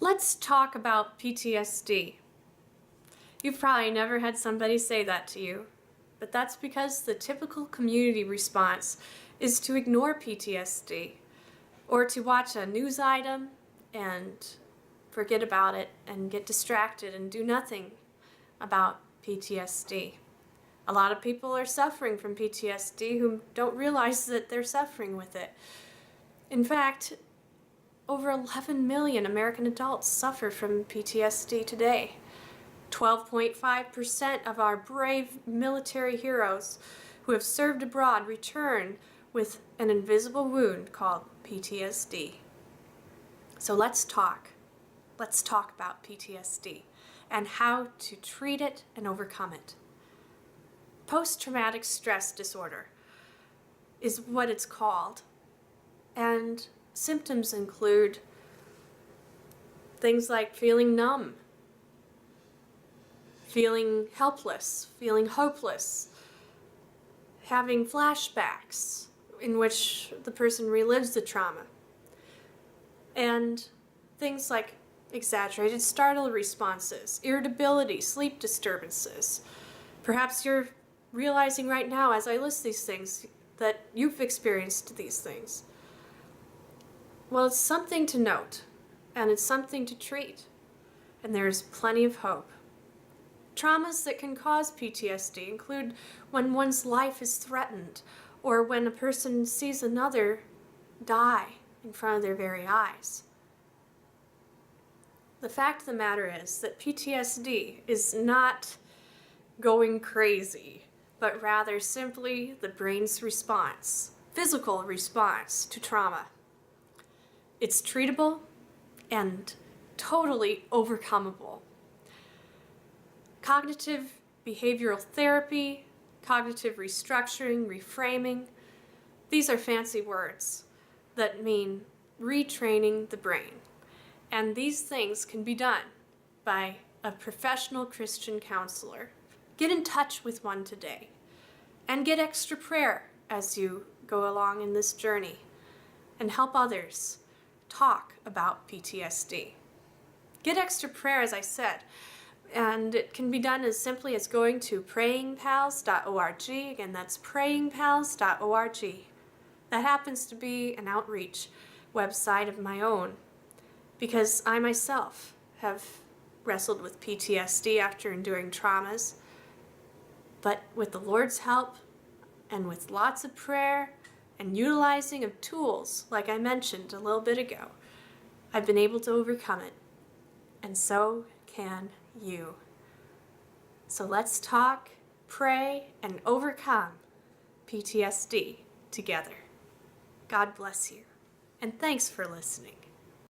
Let's talk about PTSD. You've probably never had somebody say that to you, but that's because the typical community response is to ignore PTSD or to watch a news item and forget about it and get distracted and do nothing about PTSD. A lot of people are suffering from PTSD who don't realize that they're suffering with it. In fact, over 11 million American adults suffer from PTSD today. 12.5% of our brave military heroes who have served abroad return with an invisible wound called PTSD. So let's talk. Let's talk about PTSD and how to treat it and overcome it. Posttraumatic stress disorder is what it's called, and symptoms include things like feeling numb, feeling helpless, feeling hopeless, having flashbacks in which the person relives the trauma, and things like exaggerated startle responses, irritability, sleep disturbances. Perhaps you're realizing right now as I list these things that you've experienced these things. Well, it's something to note, and it's something to treat, and there's plenty of hope. Traumas that can cause PTSD include when one's life is threatened, or when a person sees another die in front of their very eyes. The fact of the matter is that PTSD is not going crazy, but rather simply the brain's response, physical response to trauma. It's treatable and totally overcomable. Cognitive behavioral therapy, cognitive restructuring, reframing, these are fancy words that mean retraining the brain. And these things can be done by a professional Christian counselor. Get in touch with one today and get extra prayer as you go along in this journey and help others talk about PTSD. Get extra prayer, as I said, and it can be done as simply as going to prayingpals.org. Again, that's prayingpals.org. That happens to be an outreach website of my own because I myself have wrestled with PTSD after enduring traumas. But with the Lord's help and with lots of prayer and utilizing of tools, like I mentioned a little bit ago, I've been able to overcome it. And so can you. So let's talk, pray, and overcome PTSD together. God bless you. And thanks for listening.